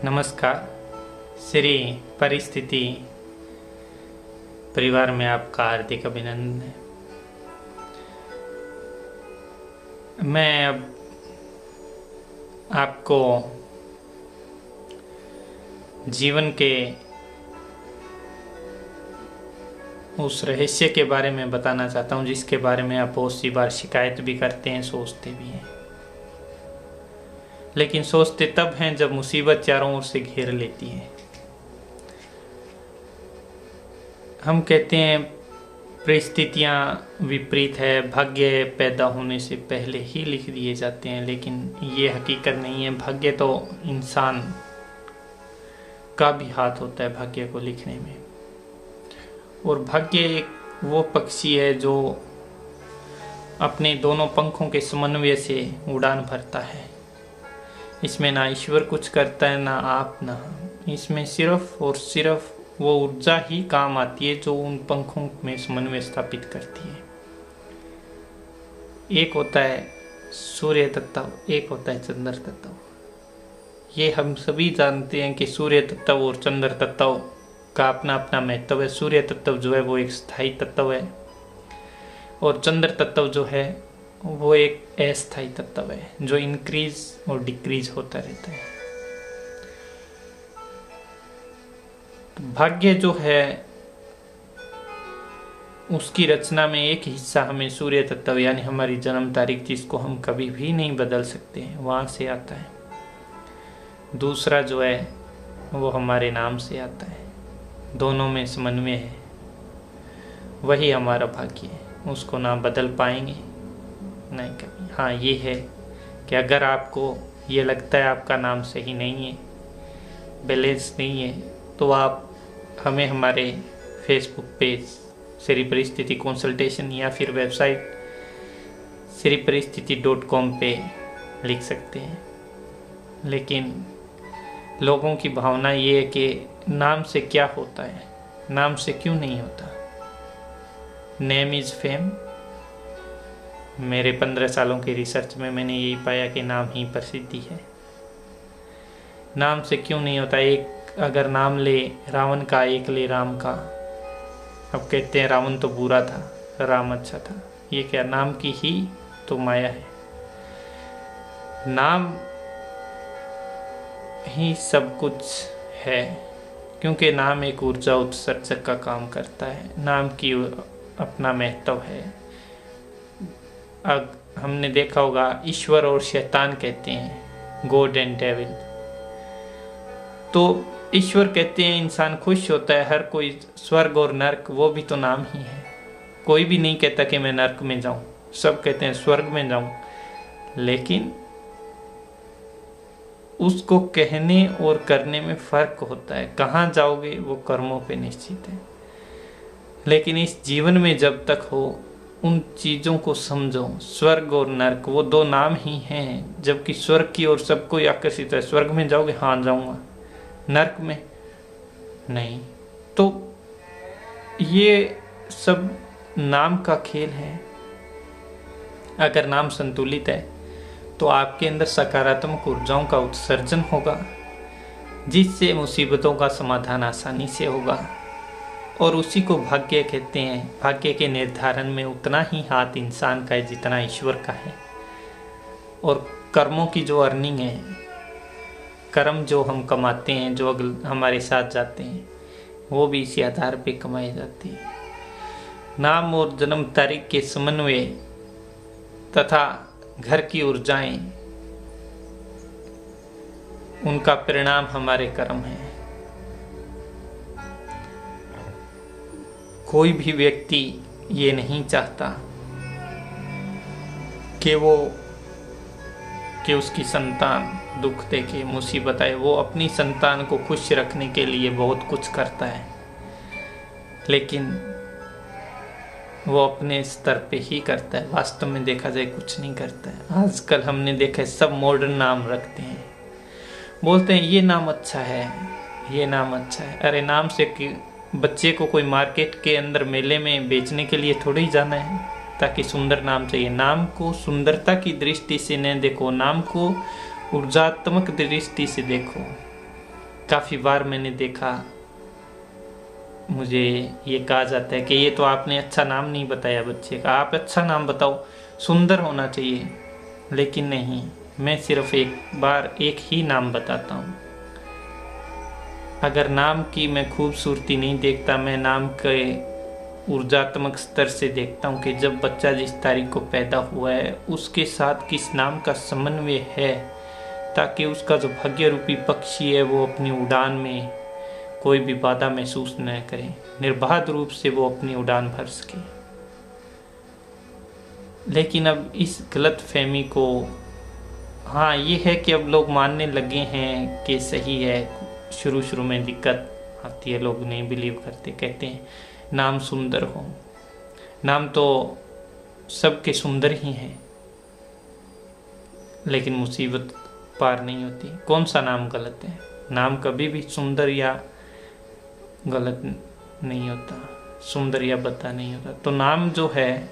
नमस्कार। श्री परिस्थिति परिवार में आपका हार्दिक अभिनंदन है। मैं अब आपको जीवन के उस रहस्य के बारे में बताना चाहता हूँ जिसके बारे में आप बहुत सी बार शिकायत भी करते हैं, सोचते भी हैं, लेकिन सोचते तब हैं जब मुसीबत चारों ओर से घेर लेती है। हम कहते हैं परिस्थितियाँ विपरीत है, भाग्य पैदा होने से पहले ही लिख दिए जाते हैं, लेकिन ये हकीकत नहीं है। भाग्य तो इंसान का भी हाथ होता है भाग्य को लिखने में। और भाग्य एक वो पक्षी है जो अपने दोनों पंखों के समन्वय से उड़ान भरता है। इसमें ना ईश्वर कुछ करता है, ना आप, ना हम। इसमें सिर्फ और सिर्फ वो ऊर्जा ही काम आती है जो उन पंखों में समन्वय स्थापित करती है। एक होता है सूर्य तत्व, एक होता है चंद्र तत्व। ये हम सभी जानते हैं कि सूर्य तत्व और चंद्र तत्व का अपना अपना महत्व है। सूर्य तत्व जो है वो एक स्थायी तत्व है और चंद्र तत्व जो है वो एक अस्थायी तत्व है जो इंक्रीज और डिक्रीज होता रहता है। तो भाग्य जो है उसकी रचना में एक हिस्सा हमें सूर्य तत्व यानी हमारी जन्म तारीख, जिसको हम कभी भी नहीं बदल सकते, वहां से आता है। दूसरा जो है वो हमारे नाम से आता है। दोनों में समन्वय है, वही हमारा भाग्य है। उसको ना बदल पाएंगे नहीं कभी। हाँ, ये है कि अगर आपको ये लगता है आपका नाम सही नहीं है, बैलेंस नहीं है, तो आप हमें हमारे फेसबुक पेज श्री परिस्थिति कंसल्टेशन या फिर वेबसाइट श्रीपरिस्थिति.com पे लिख सकते हैं। लेकिन लोगों की भावना ये है कि नाम से क्या होता है, नाम से क्यों नहीं होता। Name is fame. मेरे 15 सालों की रिसर्च में मैंने यही पाया कि नाम ही प्रसिद्धि है। नाम से क्यों नहीं होता। एक अगर नाम ले रावण का, एक ले राम का। अब कहते हैं रावण तो बुरा था, राम अच्छा था। ये क्या, नाम की ही तो माया है। नाम ही सब कुछ है, क्योंकि नाम एक ऊर्जा उत्सर्जक का काम करता है। नाम की अपना महत्व है। अब हमने देखा होगा ईश्वर और शैतान कहते हैं, गॉड एंड डेविल। तो ईश्वर कहते हैं इंसान खुश होता है, हर कोई स्वर्ग और नर्क वो भी तो नाम ही है। कोई भी नहीं कहता कि मैं नर्क में जाऊं, सब कहते हैं स्वर्ग में जाऊं। लेकिन उसको कहने और करने में फर्क होता है। कहाँ जाओगे वो कर्मों पे निश्चित है। लेकिन इस जीवन में जब तक हो उन चीज़ों को समझो। स्वर्ग और नर्क वो दो नाम ही हैं, जबकि स्वर्ग की ओर सबको आकर्षित है। स्वर्ग में जाओगे, हाँ जाऊंगा, नर्क में नहीं। तो ये सब नाम का खेल है। अगर नाम संतुलित है तो आपके अंदर सकारात्मक ऊर्जाओं का उत्सर्जन होगा, जिससे मुसीबतों का समाधान आसानी से होगा। और उसी को भाग्य कहते हैं। भाग्य के निर्धारण में उतना ही हाथ इंसान का है जितना ईश्वर का है। और कर्मों की जो अर्निंग है, कर्म जो हम कमाते हैं, जो हमारे साथ जाते हैं, वो भी इसी आधार पे कमाए जाते हैं। नाम और जन्म तारीख के समन्वय तथा घर की ऊर्जाएं, उनका परिणाम हमारे कर्म है। कोई भी व्यक्ति ये नहीं चाहता कि उसकी संतान दुख देखे, मुसीबत आए। वो अपनी संतान को खुश रखने के लिए बहुत कुछ करता है, लेकिन वो अपने स्तर पे ही करता है। वास्तव में देखा जाए कुछ नहीं करता है। आजकल हमने देखा है सब मॉडर्न नाम रखते हैं, बोलते हैं ये नाम अच्छा है, ये नाम अच्छा है। अरे नाम से कि बच्चे को कोई मार्केट के अंदर मेले में बेचने के लिए थोड़ी ही जाना है ताकि सुंदर नाम चाहिए। नाम को सुंदरता की दृष्टि से न देखो, नाम को ऊर्जात्मक दृष्टि से देखो। काफ़ी बार मैंने देखा, मुझे ये कहा जाता है कि ये तो आपने अच्छा नाम नहीं बताया बच्चे का, आप अच्छा नाम बताओ, सुंदर होना चाहिए। लेकिन नहीं, मैं सिर्फ एक ही नाम बताता हूँ। अगर नाम की मैं खूबसूरती नहीं देखता, मैं नाम के ऊर्जात्मक स्तर से देखता हूँ कि जब बच्चा जिस तारीख को पैदा हुआ है उसके साथ किस नाम का समन्वय है, ताकि उसका जो भाग्य रूपी पक्षी है वो अपनी उड़ान में कोई भी बाधा महसूस न करे, निर्बाध रूप से वो अपनी उड़ान भर सके। लेकिन अब इस गलत फहमी को, हाँ ये है कि अब लोग मानने लगे हैं कि सही है। शुरू में दिक्कत आती है, लोग नहीं बिलीव करते, कहते हैं नाम सुंदर हो। नाम तो सबके सुंदर ही हैं, लेकिन मुसीबत पार नहीं होती। कौन सा नाम गलत है? नाम कभी भी सुंदर या गलत नहीं होता, सुंदर या बता नहीं होता। तो नाम जो है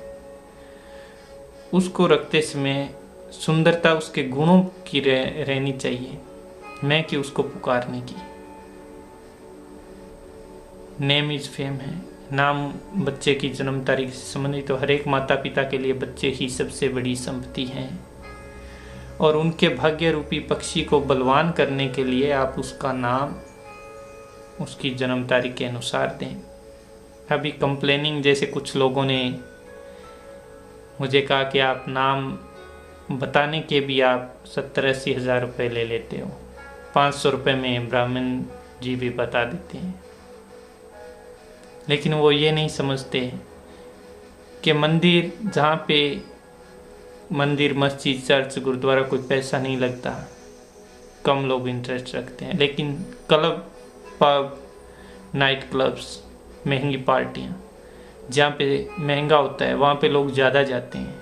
उसको रखते समय सुंदरता उसके गुणों की रहनी चाहिए, न कि उसको पुकारने की। नेम इज फेम है। नाम बच्चे की जन्म तारीख से संबंधित, तो हर एक माता पिता के लिए बच्चे ही सबसे बड़ी संपत्ति हैं, और उनके भाग्य रूपी पक्षी को बलवान करने के लिए आप उसका नाम उसकी जन्म तारीख के अनुसार दें। अभी कंप्लेनिंग जैसे कुछ लोगों ने मुझे कहा कि आप नाम बताने के भी आप 70-80 हज़ार रुपये ले लेते हो, 500 रुपये में ब्राह्मण जी भी बता देते हैं। लेकिन वो ये नहीं समझते कि मंदिर, जहाँ पे मंदिर, मस्जिद, चर्च, गुरुद्वारा कोई पैसा नहीं लगता, कम लोग इंटरेस्ट रखते हैं। लेकिन क्लब, पब, नाइट क्लब्स, महंगी पार्टियाँ, जहाँ पे महंगा होता है वहाँ पे लोग ज़्यादा जाते हैं।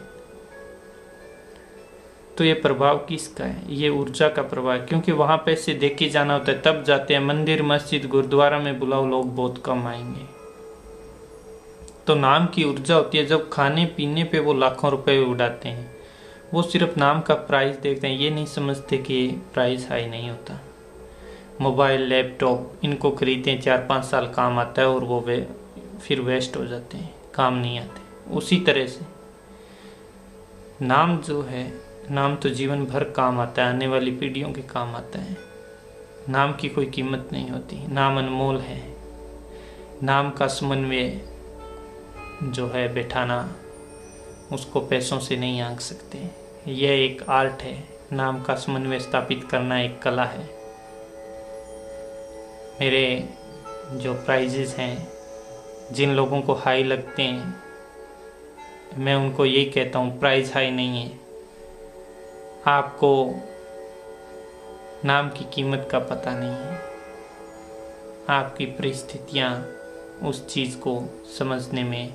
तो ये प्रभाव किसका है? ये ऊर्जा का प्रभाव, क्योंकि वहाँ पैसे दे के जाना होता है तब जाते हैं। मंदिर, मस्जिद, गुरुद्वारा में बुलाओ, लोग बहुत कम आएंगे। तो नाम की ऊर्जा होती है, जब खाने पीने पे वो लाखों रुपए उड़ाते हैं, वो सिर्फ नाम का प्राइस देखते हैं, ये नहीं समझते कि प्राइस हाई नहीं होता। मोबाइल, लैपटॉप, इनको खरीदें, 4-5 साल काम आता है और वो फिर वेस्ट हो जाते हैं, काम नहीं आते। उसी तरह से नाम जो है, नाम तो जीवन भर काम आता है, आने वाली पीढ़ियों के काम आता है। नाम की कोई कीमत नहीं होती, नाम अनमोल है। नाम का समन्वय जो है बैठाना, उसको पैसों से नहीं आंक सकते। यह एक आर्ट है, नाम का समन्वय स्थापित करना एक कला है। मेरे जो प्राइजेस हैं, जिन लोगों को हाई लगते हैं, मैं उनको यही कहता हूँ, प्राइस हाई नहीं है। आपको नाम की कीमत का पता नहीं है, आपकी परिस्थितियाँ उस चीज़ को समझने में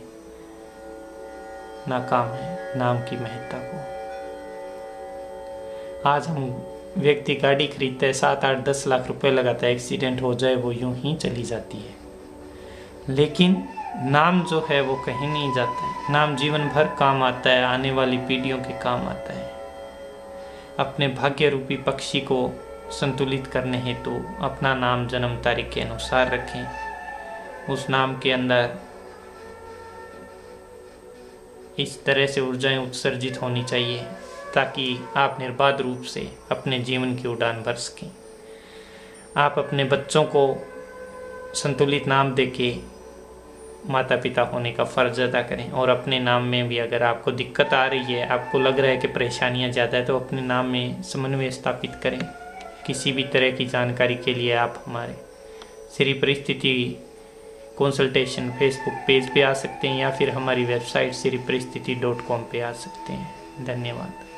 नाकाम है, नाम की महत्ता को। आज हम व्यक्ति गाड़ी खरीदता है, 7-8-10 लाख रुपए लगाता है, एक्सीडेंट हो जाए वो यूं ही चली जाती है। लेकिन नाम जो है वो कहीं नहीं जाता है। नाम जीवन भर काम आता है, आने वाली पीढ़ियों के काम आता है। अपने भाग्य रूपी पक्षी को संतुलित करने हेतु अपना नाम जन्म तारीख के अनुसार रखें। उस नाम के अंदर इस तरह से ऊर्जाएं उत्सर्जित होनी चाहिए ताकि आप निर्बाध रूप से अपने जीवन की उड़ान भर सकें। आप अपने बच्चों को संतुलित नाम देके माता पिता होने का फ़र्ज अदा करें, और अपने नाम में भी अगर आपको दिक्कत आ रही है, आपको लग रहा है कि परेशानियां ज़्यादा है, तो अपने नाम में समन्वय स्थापित करें। किसी भी तरह की जानकारी के लिए आप हमारे श्री परिस्थिति कंसल्टेशन फेसबुक पेज पे आ सकते हैं, या फिर हमारी वेबसाइट श्रीपरिस्थिति.com पे आ सकते हैं। धन्यवाद।